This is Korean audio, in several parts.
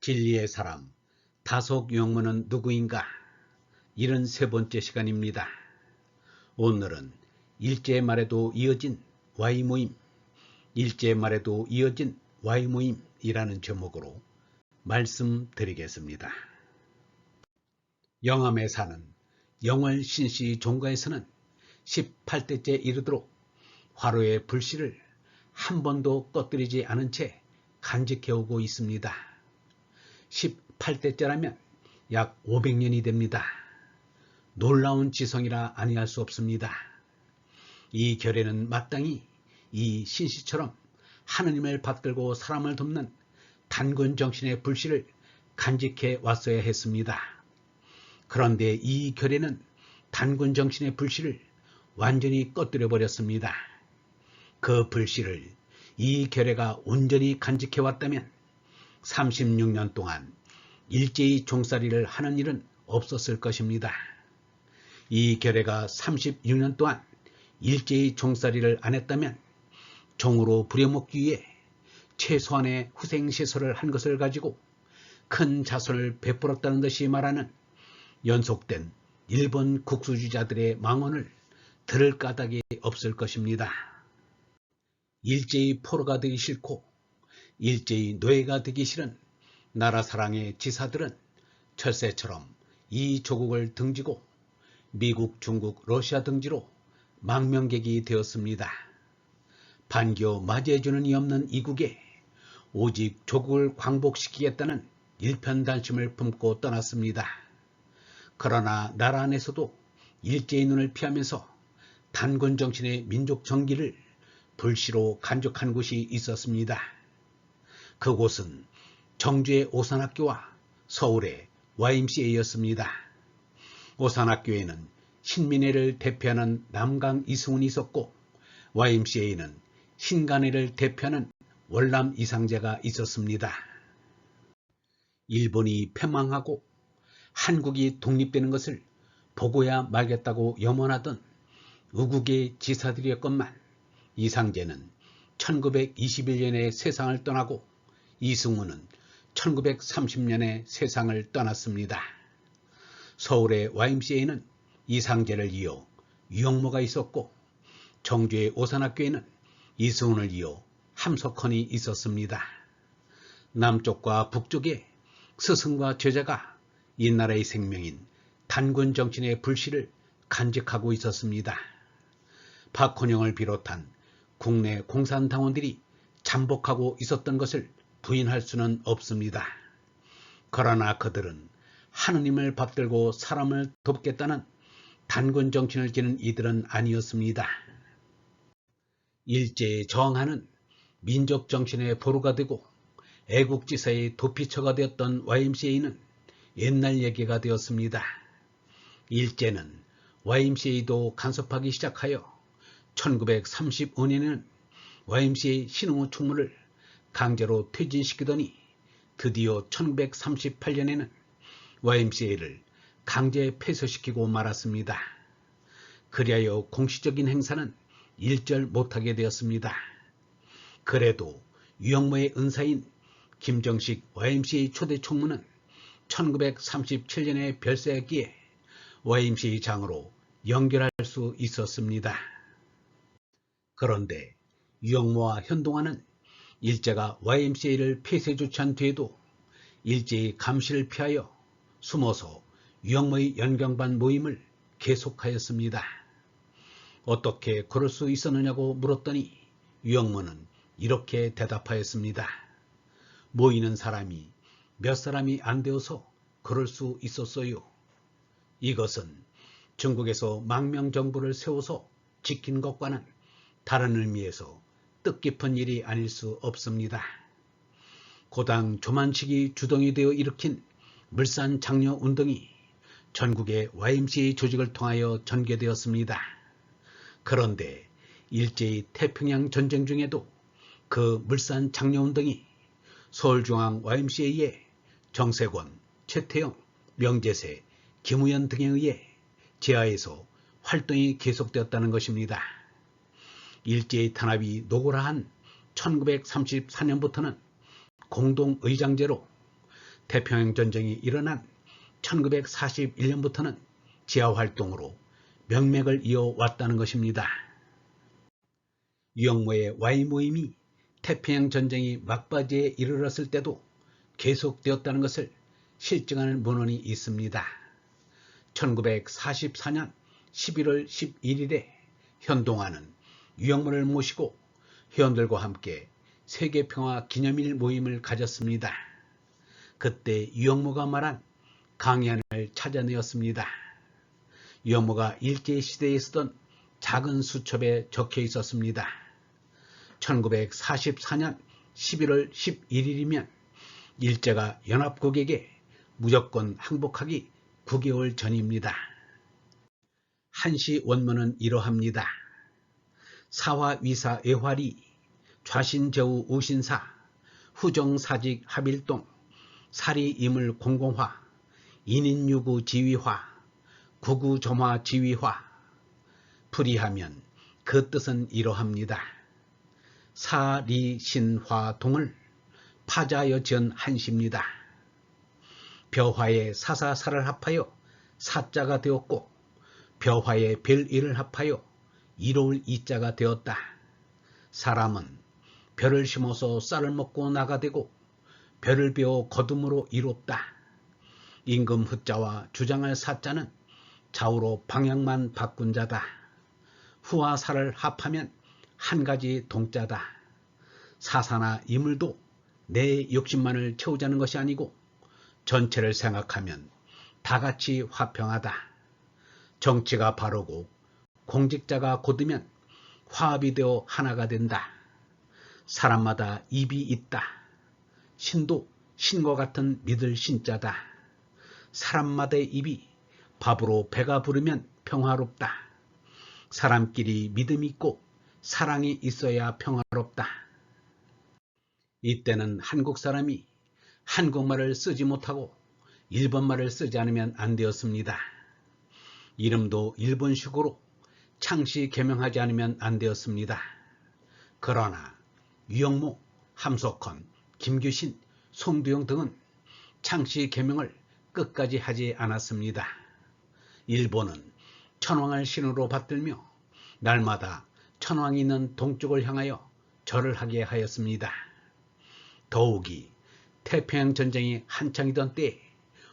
진리의 사람, 다속 유영모는 누구인가? 73번째 시간입니다. 오늘은 일제 말에도 이어진 Y 모임, 일제 말에도 이어진 Y 모임이라는 제목으로 말씀드리겠습니다. 영암에 사는 영월 신씨 종가에서는 18대째 이르도록 화로의 불씨를 한 번도 꺼뜨리지 않은 채 간직해오고 있습니다. 18대째라면 약 500년이 됩니다. 놀라운 지성이라 아니할 수 없습니다. 이 결에는 마땅히 이 신씨처럼 하느님을 받들고 사람을 돕는 단군 정신의 불씨를 간직해 왔어야 했습니다. 그런데 이 결에는 단군 정신의 불씨를 완전히 꺼뜨려 버렸습니다. 그 불씨를 이 결에가 온전히 간직해 왔다면 36년 동안 일제히 종살이를 하는 일은 없었을 것입니다. 이 결에가 36년 동안 일제히 종살이를 안 했다면 종으로 부려먹기 위해 최소한의 후생시설을 한 것을 가지고 큰 자선을 베풀었다는 듯이 말하는 연속된 일본 국수주자들의 망언을 들을 까닭이 없을 것입니다. 일제히 포로가 되기 싫고 일제히 노예가 되기 싫은 나라 사랑의 지사들은 철새처럼 이 조국을 등지고 미국, 중국, 러시아 등지로 망명객이 되었습니다. 반겨 맞이해주는 이 없는 이국에 오직 조국을 광복시키겠다는 일편단심을 품고 떠났습니다. 그러나 나라 안에서도 일제의 눈을 피하면서 단군 정신의 민족 정기를 불씨로 간직한 곳이 있었습니다. 그곳은 정주의 오산학교와 서울의 YMCA였습니다. 오산학교에는 신민회를 대표하는 남강 이승훈이 있었고 YMCA는 신간회를 대표하는 월남 이상재가 있었습니다. 일본이 패망하고 한국이 독립되는 것을 보고야 말겠다고 염원하던 우국의 지사들이었건만 이상재는 1921년에 세상을 떠나고 이승훈은 1930년에 세상을 떠났습니다. 서울의 YMCA는 이상재를 이어 유영모가 있었고 정주의 오산학교에는 이승훈을 이어 함석헌이 있었습니다. 남쪽과 북쪽에 스승과 제자가 이 나라의 생명인 단군 정신의 불씨를 간직하고 있었습니다. 박헌영을 비롯한 국내 공산당원들이 잠복하고 있었던 것을 부인할 수는 없습니다. 그러나 그들은 하느님을 받들고 사람을 돕겠다는 단군 정신을 지닌 이들은 아니었습니다. 일제에 저항하는 민족 정신의 보루가 되고 애국지사의 도피처가 되었던 YMCA는 옛날 얘기가 되었습니다. 일제는 YMCA도 간섭하기 시작하여 1935년에는 YMCA 신흥호 총무를 강제로 퇴진시키더니 드디어 1938년에는 YMCA를 강제 폐쇄시키고 말았습니다. 그리하여 공식적인 행사는 일절 못하게 되었습니다. 그래도 유영모의 은사인 김정식 YMCA 초대 총무는 1937년에 별세했기에 YMCA 장으로 연결할 수 있었습니다. 그런데 유영모와 현동아는 일제가 YMCA를 폐쇄 조치한 뒤에도 일제의 감시를 피하여 숨어서 유영모의 연경반 모임을 계속하였습니다. 어떻게 그럴 수 있었느냐고 물었더니 유영모는 이렇게 대답하였습니다. 모이는 사람이 몇 사람이 안 되어서 그럴 수 있었어요. 이것은 중국에서 망명정부를 세워서 지킨 것과는 다른 의미에서 뜻깊은 일이 아닐 수 없습니다. 고당 조만식이 주동이 되어 일으킨 물산 장려 운동이 전국의 YMCA 조직을 통하여 전개되었습니다. 그런데 일제히 태평양 전쟁 중에도 그 물산 장려 운동이 서울중앙 YMCA의 정세권, 최태영, 명재세, 김우연 등에 의해 제하에서 활동이 계속되었다는 것입니다. 일제의 탄압이 노골화한 1934년부터는 공동의장제로 태평양 전쟁이 일어난 1941년부터는 지하활동으로 명맥을 이어왔다는 것입니다. 유영모의 Y 모임이 태평양 전쟁이 막바지에 이르렀을 때도 계속되었다는 것을 실증하는 문헌이 있습니다. 1944년 11월 11일에 현동아는 유영모를 모시고 회원들과 함께 세계평화 기념일 모임을 가졌습니다. 그때 유영모가 말한 강연을 찾아내었습니다. 유영모가 일제시대에 쓰던 작은 수첩에 적혀 있었습니다. 1944년 11월 11일이면 일제가 연합국에게 무조건 항복하기 9개월 전입니다. 한시 원문은 이러합니다. 사화위사 애활이 좌신저우 우신사 후정사직 합일동 사리임을 공공화 인인유구 지위화 구구점화 지위화 풀이하면 그 뜻은 이러합니다. 사리신화동을 파자여 지은 한시입니다. 벼화의 사사사를 합하여 사자가 되었고 벼화의 별일을 합하여 이로울 이자가 되었다. 사람은 벼를 심어서 쌀을 먹고 나가되고 벼를 베어 거둠으로 이롭다. 임금 후자와 주장할 사자는 좌우로 방향만 바꾼 자다. 후와 사를 합하면 한 가지 동자다. 사사나 이물도 내 욕심만을 채우자는 것이 아니고 전체를 생각하면 다같이 화평하다. 정치가 바르고 공직자가 곧으면 화합이 되어 하나가 된다. 사람마다 입이 있다. 신도 신과 같은 믿을 신자다. 사람마다의 입이 밥으로 배가 부르면 평화롭다. 사람끼리 믿음이 있고 사랑이 있어야 평화롭다. 이때는 한국 사람이 한국말을 쓰지 못하고 일본말을 쓰지 않으면 안 되었습니다. 이름도 일본식으로 창씨 개명하지 않으면 안 되었습니다. 그러나 유영모, 함석헌, 김규신, 송두영 등은 창씨 개명을 끝까지 하지 않았습니다. 일본은 천황을 신으로 받들며 날마다 천황이 있는 동쪽을 향하여 절을 하게 하였습니다. 더욱이 태평양 전쟁이 한창이던 때에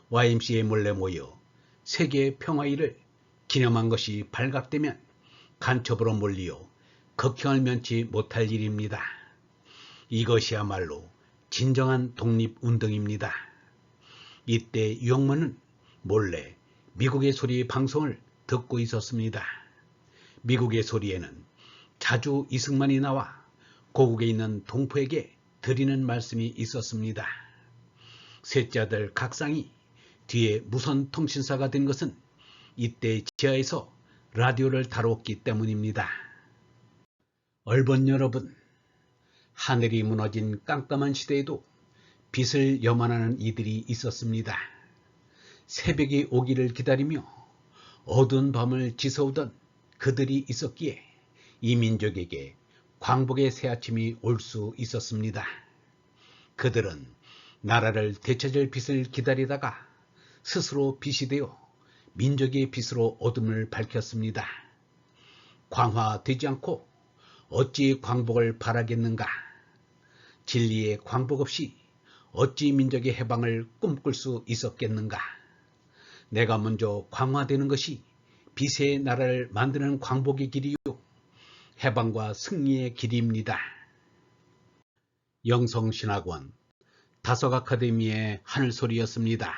YMCA에 몰래 모여 세계 평화일을 기념한 것이 발각되면 간첩으로 몰리어 극형을 면치 못할 일입니다. 이것이야말로 진정한 독립운동입니다. 이때 유영모는 몰래 미국의 소리 방송을 듣고 있었습니다. 미국의 소리에는 자주 이승만이 나와 고국에 있는 동포에게 드리는 말씀이 있었습니다. 셋째 아들 각상이 뒤에 무선통신사가 된 것은 이때 지하에서 라디오를 다뤘기 때문입니다. 얼번 여러분, 하늘이 무너진 깜깜한 시대에도 빛을 염원하는 이들이 있었습니다. 새벽이 오기를 기다리며 어두운 밤을 지새우던 그들이 있었기에 이 민족에게 광복의 새아침이 올 수 있었습니다. 그들은 나라를 되찾을 빛을 기다리다가 스스로 빛이 되어 민족의 빛으로 어둠을 밝혔습니다. 광화되지 않고 어찌 광복을 바라겠는가? 진리의 광복 없이 어찌 민족의 해방을 꿈꿀 수 있었겠는가? 내가 먼저 광화되는 것이 빛의 나라를 만드는 광복의 길이요 해방과 승리의 길입니다. 영성신학원 다석아카데미의 하늘소리였습니다.